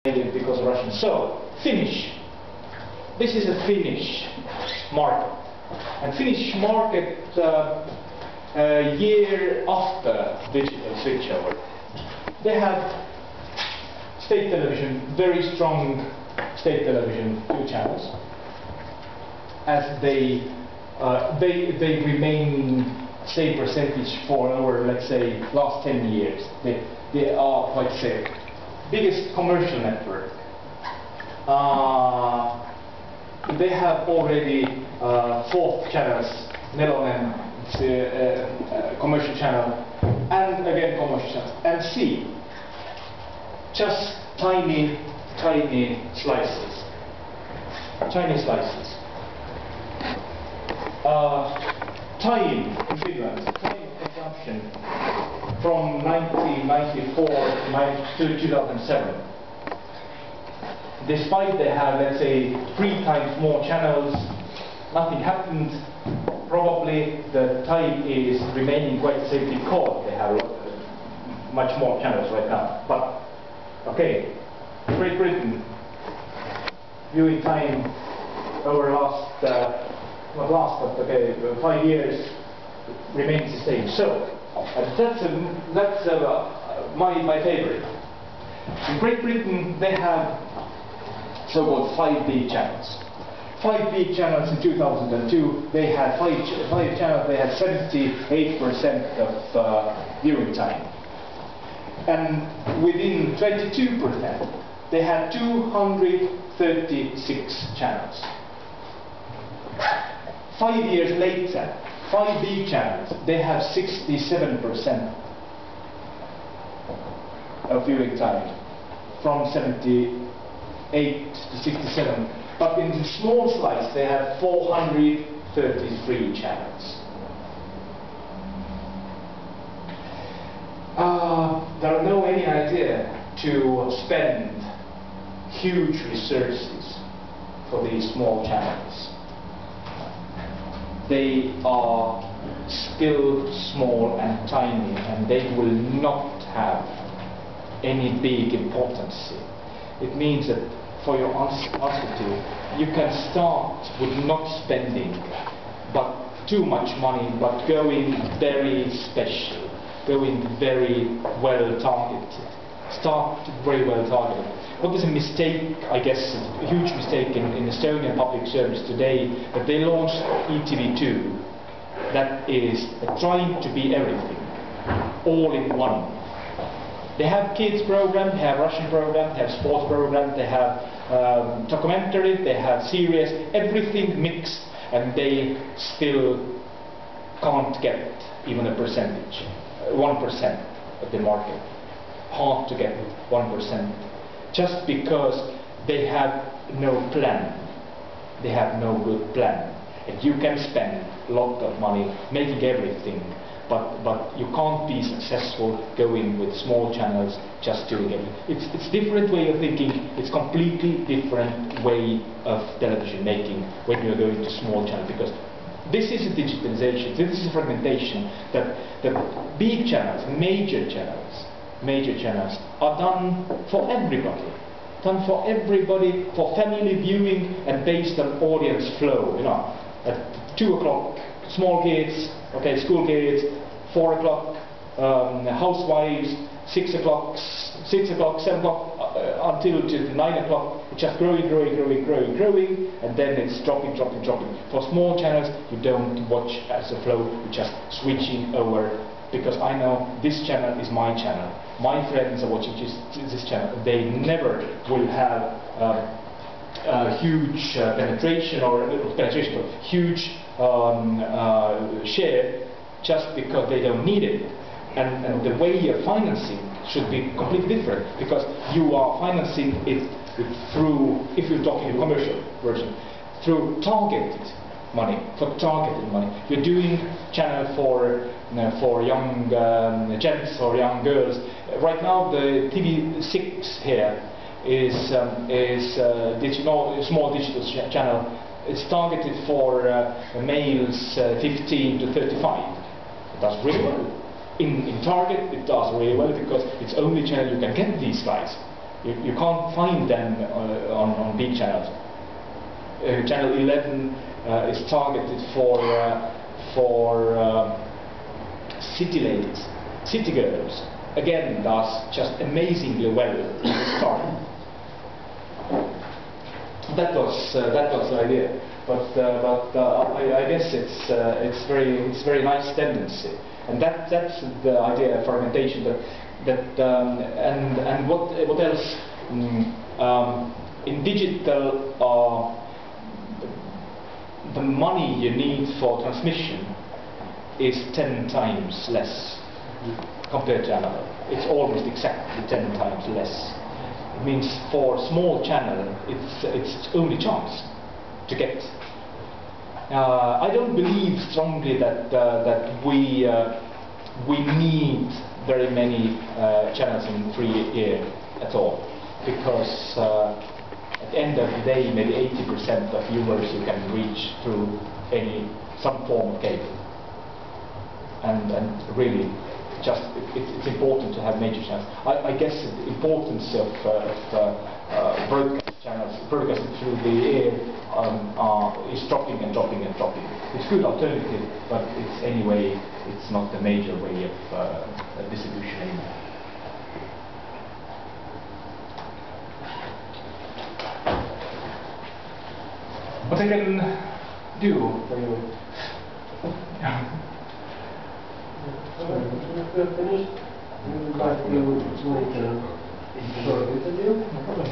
because of Russian. So, Finnish. This is a Finnish market. And Finnish market a year after digital switchover. They have state television, very strong state television, 2 channels. As they remain same percentage for over, let's say, last 10 years. They are quite safe. Biggest commercial network. They have already 4 channels, Nelonen, commercial channel, and again commercial channel. And C, just tiny slices. Tiny slices. Time in Finland, time consumption from 1994 to 2007. Despite they have, let's say, 3 times more channels, nothing happened. Probably the time is remaining quite safe because they have much more channels right now. But okay, Great Britain, viewing time over last, not last, but okay, 5 years remains the same. So that's my favorite. In Great Britain, they have so-called 5 big channels. 5 big channels in 2002. They had 5 channels. They had 78% of viewing time, and within 22%, they had 236 channels. 5 years later, 5 big channels, they have 67% of viewing time, from 78 to 67. But in the small slice, they have 433 channels. There are no any idea to spend huge resources for these small channels. They are still small and tiny, and they will not have any big importance. It means that for your answer to, you can start with not spending but too much money, but going very special, going very well targeted. Start very well targeted. What is a mistake, I guess, a huge mistake in Estonian public service today, that they launched ETV2, that is trying to be everything, all in one. They have kids program, they have Russian program, they have sports program, they have documentary, they have series, everything mixed, and they still can't get even a percentage, 1% of the market. Hard to get 1%, just because they have no plan. They have no good plan. And you can spend a lot of money making everything, but you can't be successful going with small channels just doing it. It's different way of thinking. It's completely different way of television making when you're going to small channels, because this is a digitalization, this is a fragmentation, that the big channels, major channels are done for everybody. Done for everybody, for family viewing and based on audience flow. You know, at 2 o'clock, small kids, okay, school kids, 4 o'clock, housewives, 6 o'clock, 7 o'clock, until to 9 o'clock. It's just growing, and then it's dropping. For small channels, you don't watch as a flow, you're just switching over, because I know this channel is my channel. My friends are watching this channel. They never will have a huge penetration huge share, just because they don't need it. And the way you're financing should be completely different, because you are financing it through, if you're talking the commercial version, through targeted money, You're doing channel for young gents or young girls. Right now, the TV6 here is small digital channel. It's targeted for males 15 to 35. It does really well. In Target, it does really well, because it's only channel you can get these guys. You can't find them on big channels. Channel 11 is targeted for city ladies, city girls. Again, does just amazingly well in the start. That was the idea, but I guess it's very nice tendency, and that's the idea of fragmentation. And what else? In digital, the money you need for transmission is 10 times less compared to analog. It's almost exactly 10 times less. It means for a small channel, it's only chance to get. I don't believe strongly that we need very many channels in free air at all, because at the end of the day, maybe 80% of viewers you can reach through some form of cable, and really. It's important to have major channels. I guess the importance of broadcast channels, broadcasting through the air, is dropping and dropping and dropping. It's a good alternative, but it's not the major way of distribution anymore. What I can do for you? We're finished. We would like you to make a short interview. No problem.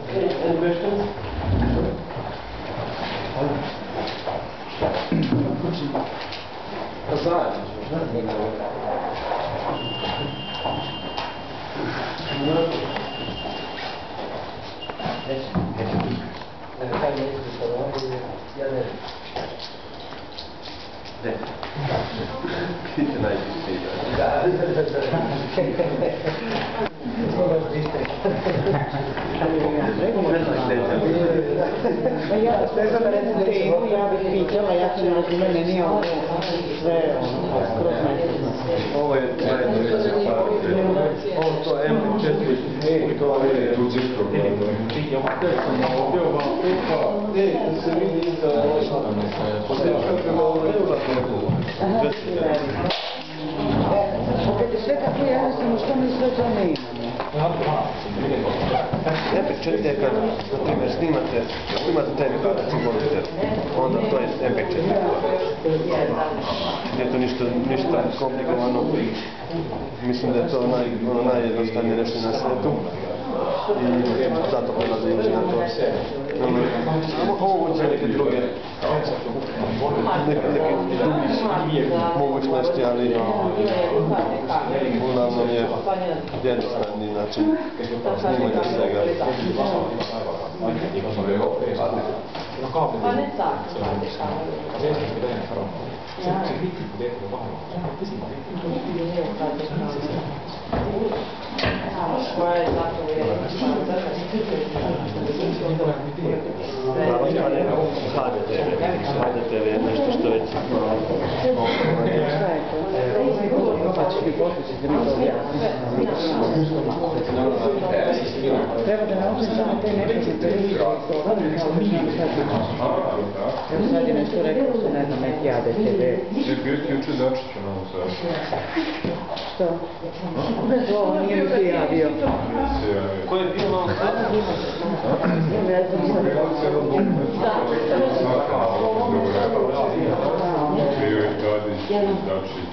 Okay, any questions? Ja stezo da recimo temu, ja bih pitala, ja sam razumela, meni je ovo sve skroz nesretno. Ovo je to MP4, to je tuđi problem. Da se vidi isto Opet sve tako jednostavno, što mi sve to ne imamo? MP4 je kad, na primjer, snimate TV monitor, onda to je MP4. Nije to ništa komplikovano. Mislim da je to najjednostavnije nešto na svijetu. I zato prelaze ljudi na to. Ovo za neke druge mogućnosti, ali uglavnom je jednostavni način snimanja svega. HDTV je nešto što već treba da naučim samo te neke televizije, evo sad je nešto rekao su, ne znam, neki ADTV. Je bio ti juče Dačić u Novom Sadu? Što? Ovo nije mi se javio. Ko je bio u Novom Sadu? Ne znam Bio je Tadić, Dačić.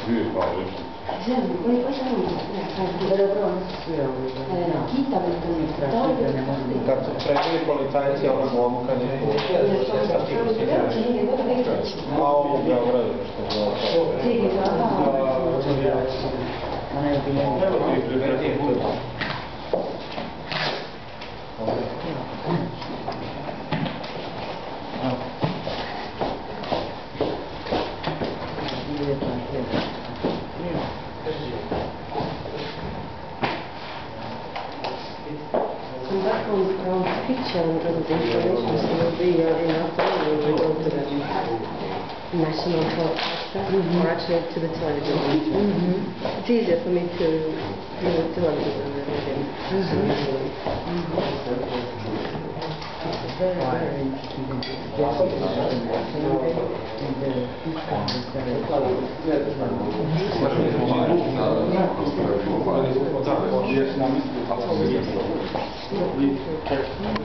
Bio je Pavličić. Kad su prebili policajci ovog momka neku a ovo u Beogradu što je bilo ona je bila Picture and the information will be enough to go to the national broadcaster or actually to the television. Easier for me to understand everything. Very, very interesting. Jest nam